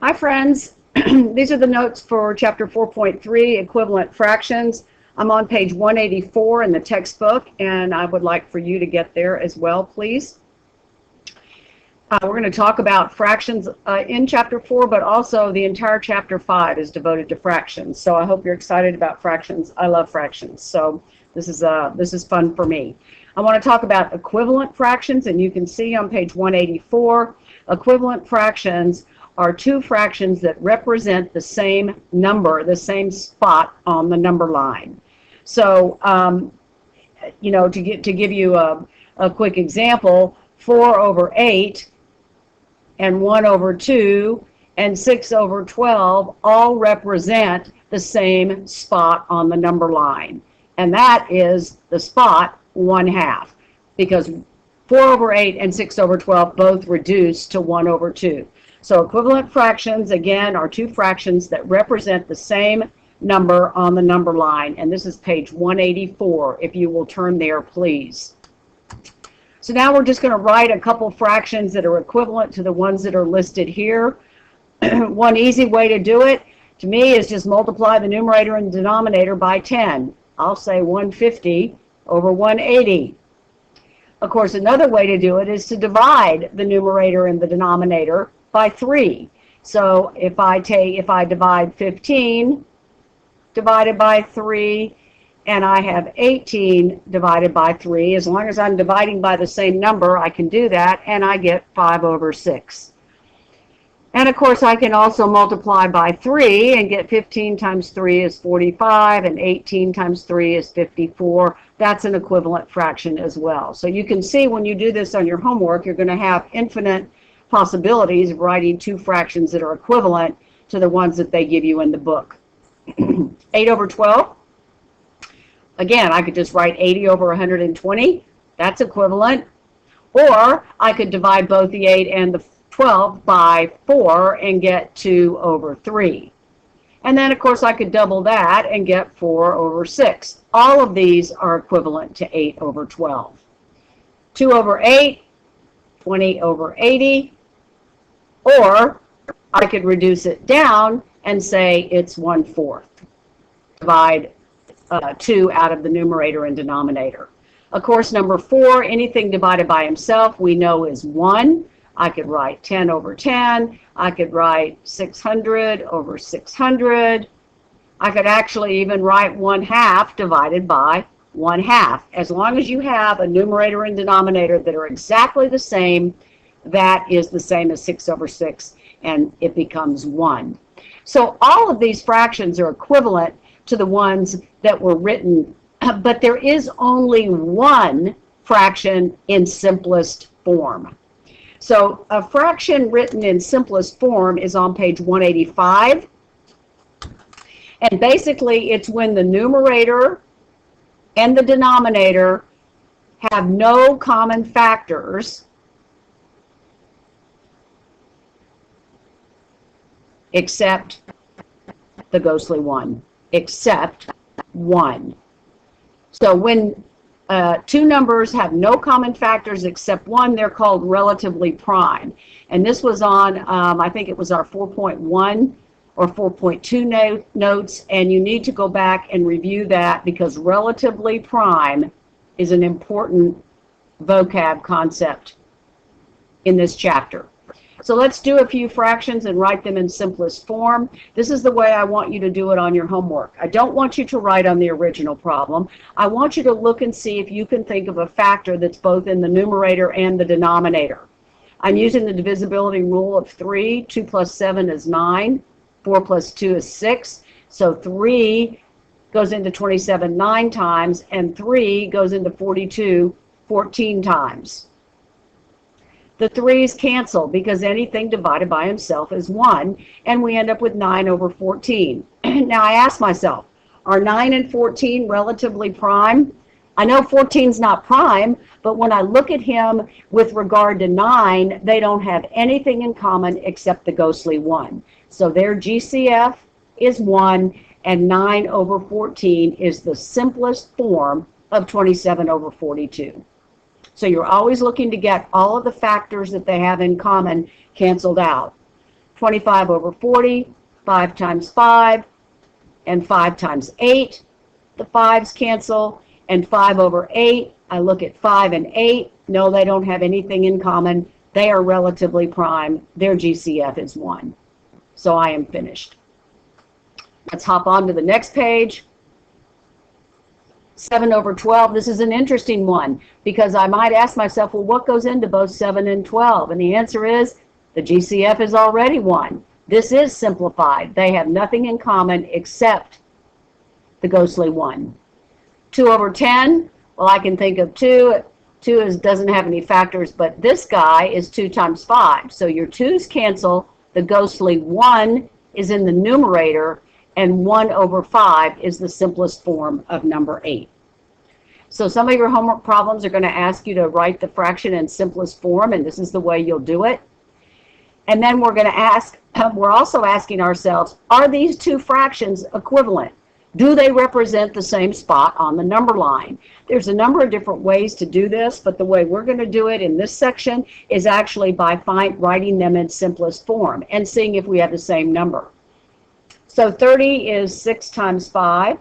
Hi friends, these are the notes for chapter 4.3, equivalent fractions. I'm on page 184 in the textbook, and I would like for you to get there as well, please. We're going to talk about fractions in chapter 4, but also the entire chapter 5 is devoted to fractions. So I hope you're excited about fractions. I love fractions, so this is fun for me. I want to talk about equivalent fractions, and you can see on page 184, equivalent fractions are two fractions that represent the same number, the same spot on the number line. So, to give you a quick example, 4 over 8 and 1 over 2 and 6 over 12 all represent the same spot on the number line. And that is the spot 1/2, because 4 over 8 and 6 over 12 both reduce to 1 over 2. So equivalent fractions, again, are two fractions that represent the same number on the number line. And this is page 184, if you will turn there, please. So now we're just going to write a couple fractions that are equivalent to the ones that are listed here. One easy way to do it, to me, is just multiply the numerator and denominator by 10. I'll say 150 over 180. Of course, another way to do it is to divide the numerator and the denominator by 3. So if I divide 15 divided by 3, and I have 18 divided by 3, as long as I'm dividing by the same number, I can do that, and I get 5 over 6. And of course, I can also multiply by 3 and get 15 times 3 is 45, and 18 times 3 is 54. That's an equivalent fraction as well. So you can see when you do this on your homework, you're going to have infinite possibilities of writing two fractions that are equivalent to the ones that they give you in the book. 8 over 12. Again, I could just write 80 over 120. That's equivalent. Or I could divide both the 8 and the 12 by 4 and get 2 over 3. And then, of course, I could double that and get 4 over 6. All of these are equivalent to 8 over 12. 2 over 8, 20 over 80. Or I could reduce it down and say it's 1/4. Divide 2 out of the numerator and denominator. Of course, number 4, anything divided by himself, we know is 1. I could write 10 over 10. I could write 600 over 600. I could actually even write 1/2 divided by 1/2. As long as you have a numerator and denominator that are exactly the same, that is the same as 6 over 6, and it becomes 1. So all of these fractions are equivalent to the ones that were written, but there is only one fraction in simplest form. So a fraction written in simplest form is on page 185. And basically, it's when the numerator and the denominator have no common factors except the ghostly 1, except 1. So when two numbers have no common factors except 1, they're called relatively prime. And this was on, I think it was our 4.1 or 4.2 notes, and you need to go back and review that because relatively prime is an important vocab concept in this chapter. So let's do a few fractions and write them in simplest form. This is the way I want you to do it on your homework. I don't want you to write on the original problem. I want you to look and see if you can think of a factor that's both in the numerator and the denominator. I'm using the divisibility rule of 3. 2 plus 7 is 9. 4 plus 2 is 6. So 3 goes into 27 9 times, and 3 goes into 42 14 times. The 3's cancel because anything divided by himself is 1, and we end up with 9 over 14. Now I ask myself, are 9 and 14 relatively prime? I know 14's not prime, but when I look at him with regard to 9, they don't have anything in common except the ghostly 1. So their GCF is 1, and 9 over 14 is the simplest form of 27 over 42. So you're always looking to get all of the factors that they have in common canceled out. 25 over 40, 5 times 5, and 5 times 8. The 5's cancel, and 5 over 8. I look at 5 and 8. No, they don't have anything in common. They are relatively prime. Their GCF is 1. So I am finished. Let's hop on to the next page. 7 over 12. This is an interesting one because I might ask myself, well, what goes into both 7 and 12? And the answer is the GCF is already 1. This is simplified. They have nothing in common except the ghostly 1. 2 over 10. Well, I can think of 2. 2 doesn't have any factors, but this guy is 2 times 5. So your 2's cancel. The ghostly 1 is in the numerator, and 1 over 5 is the simplest form of number 8. So some of your homework problems are going to ask you to write the fraction in simplest form, and this is the way you'll do it. And then we're going to ask, we're also asking ourselves, are these two fractions equivalent? Do they represent the same spot on the number line? There's a number of different ways to do this, but the way we're going to do it in this section is actually by writing them in simplest form and seeing if we have the same number. So 30 is 6 times 5.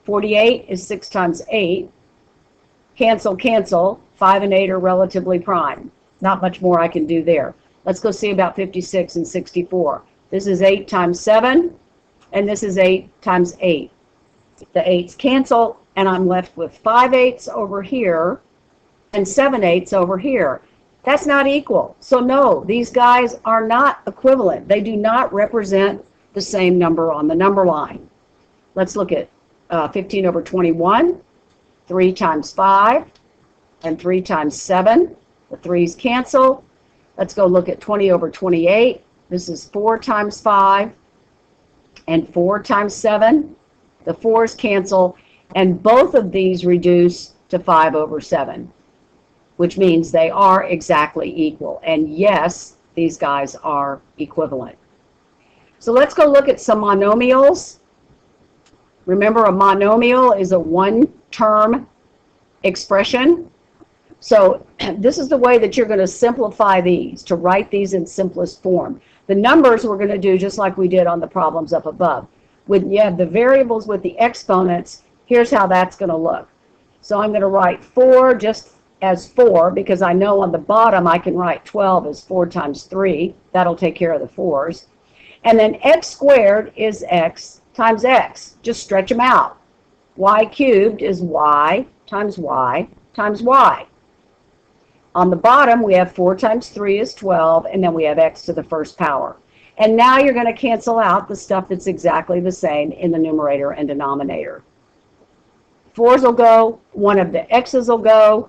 48 is 6 times 8. Cancel, cancel. 5 and 8 are relatively prime. Not much more I can do there. Let's go see about 56 and 64. This is 8 times 7, and this is 8 times 8. The 8's cancel, and I'm left with 5 8s over here and 7 8s over here. That's not equal. So no, these guys are not equivalent. They do not represent the same number on the number line. Let's look at 15 over 21, 3 times 5, and 3 times 7. The 3's cancel. Let's go look at 20 over 28. This is 4 times 5 and 4 times 7. The 4's cancel, and both of these reduce to 5 over 7, which means they are exactly equal. And yes, these guys are equivalent. So let's go look at some monomials. Remember, a monomial is a one-term expression. So this is the way that you're going to simplify these, to write these in simplest form. The numbers we're going to do just like we did on the problems up above. When you have the variables with the exponents, here's how that's going to look. So I'm going to write 4 just as 4, because I know on the bottom I can write 12 as 4 times 3. That'll take care of the 4's. And then x squared is x times x. Just stretch them out. Y cubed is y times y times y. On the bottom, we have 4 times 3 is 12, and then we have x to the first power. And now you're going to cancel out the stuff that's exactly the same in the numerator and denominator. 4's will go, one of the x's will go,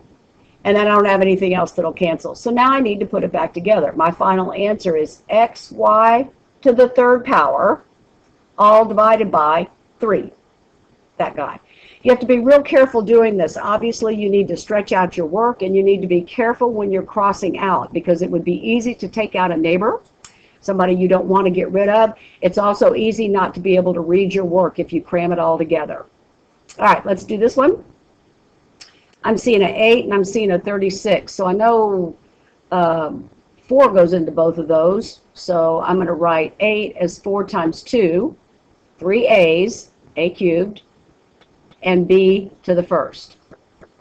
and then I don't have anything else that'll cancel. So now I need to put it back together. My final answer is xy to the third power, all divided by 3. That guy. You have to be real careful doing this. Obviously, you need to stretch out your work, and you need to be careful when you're crossing out, because it would be easy to take out a neighbor, somebody you don't want to get rid of. It's also easy not to be able to read your work if you cram it all together. All right, let's do this one. I'm seeing an 8 and I'm seeing a 36. So I know 4 goes into both of those. So I'm going to write 8 as 4 times 2, 3 a's, a cubed, and b to the first,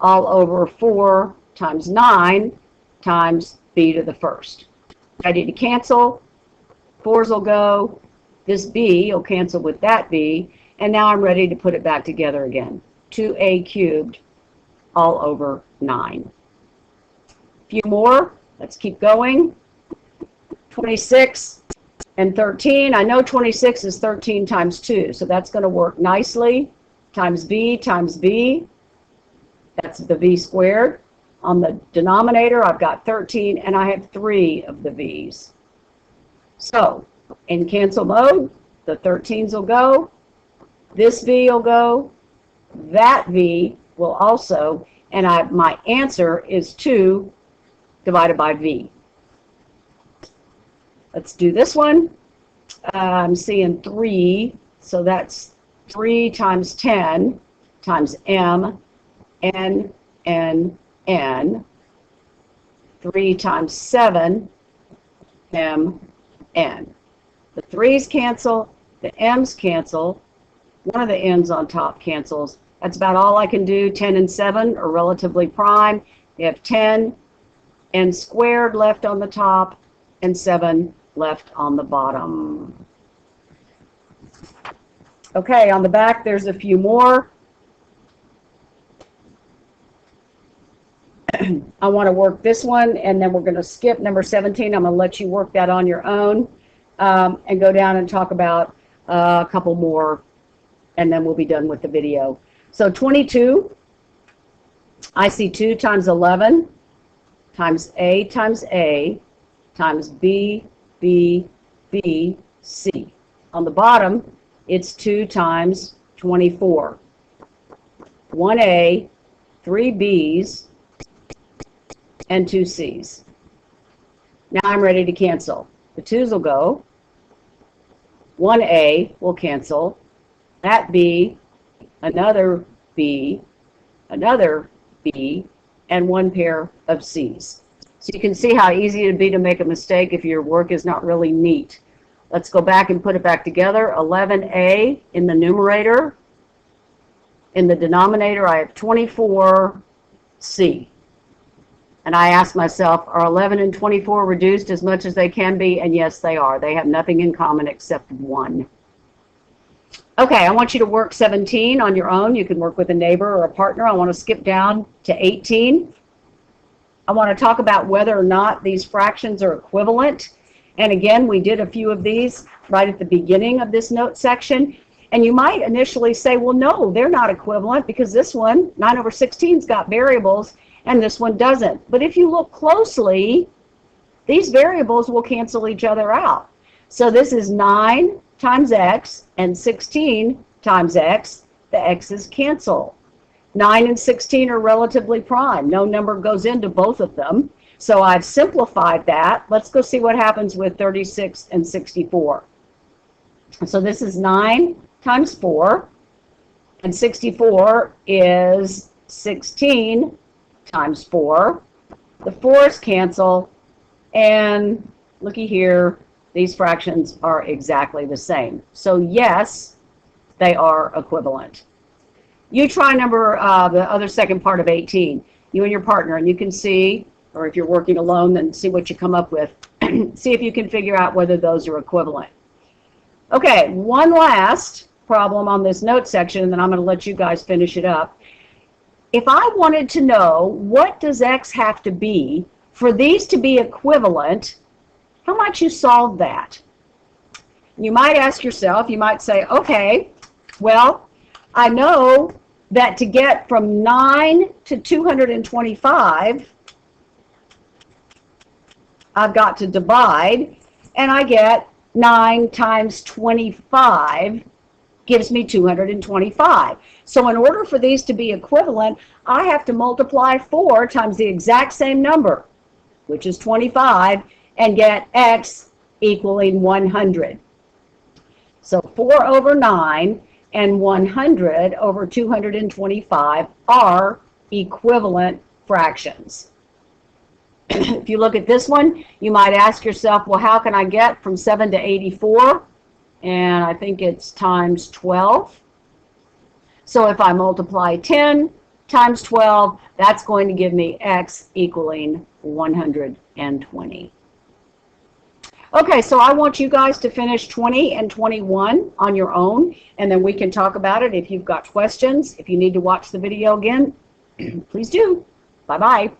all over 4 times 9 times b to the first. Ready to cancel. 4's will go. This b will cancel with that b. And now I'm ready to put it back together again. 2a cubed all over 9. A few more. Let's keep going. 26 and 13. I know 26 is 13 times 2, so that's going to work nicely. Times b, that's the v squared. On the denominator, I've got 13, and I have 3 of the v's. So, in cancel mode, the 13's will go, this v will go, that v will also, and my answer is 2 divided by v. Let's do this one. I'm seeing 3, so that's 3 times 10 times m, n, n, n. 3 times 7, m, n. The 3's cancel, the m's cancel, one of the n's on top cancels. That's about all I can do. 10 and 7 are relatively prime. You have 10 n squared left on the top and 7 left on the bottom. Okay, on the back there's a few more. I want to work this one, and then we're going to skip number 17. I'm going to let you work that on your own and go down and talk about a couple more, and then we'll be done with the video. So 22, I see 2 times 11 times A times B, B, B, C. On the bottom, it's 2 times 24. 1A, 3 B's, and 2 C's. Now I'm ready to cancel. The 2's will go. 1A will cancel. That B, another B, another B, and 1 pair of C's. So you can see how easy it would be to make a mistake if your work is not really neat. Let's go back and put it back together. 11A in the numerator. In the denominator, I have 24C. And I ask myself, are 11 and 24 reduced as much as they can be? And yes, they are. They have nothing in common except 1. Okay, I want you to work 17 on your own. You can work with a neighbor or a partner. I want to skip down to 18. I want to talk about whether or not these fractions are equivalent. And again, we did a few of these right at the beginning of this note section. And you might initially say, well, no, they're not equivalent because this one, 9/16's got variables, and this one doesn't. But if you look closely, these variables will cancel each other out. So this is 9 times x and 16 times x. The x's cancel. 9 and 16 are relatively prime. No number goes into both of them. So I've simplified that. Let's go see what happens with 36 and 64. So this is 9 times 4, and 64 is 16 times 4. The 4's cancel, and looky here, these fractions are exactly the same. So yes, they are equivalent. You try the other second part of 18, you and your partner, and you can see, or if you're working alone, then see what you come up with. See if you can figure out whether those are equivalent. Okay, one last problem on this note section, and then I'm going to let you guys finish it up. If I wanted to know what does x have to be for these to be equivalent, how might you solve that? You might ask yourself, you might say, okay, well, I know that to get from 9 to 225, I've got to divide, and I get 9 times 25 gives me 225. So in order for these to be equivalent, I have to multiply 4 times the exact same number, which is 25, and get x equaling 100. So 4 over 9 and 100 over 225 are equivalent fractions. If you look at this one, you might ask yourself, well, how can I get from 7 to 84? And I think it's times 12. So if I multiply 10 times 12, that's going to give me x equaling 120. Okay, so I want you guys to finish 20 and 21 on your own, and then we can talk about it if you've got questions. If you need to watch the video again, please do. Bye-bye.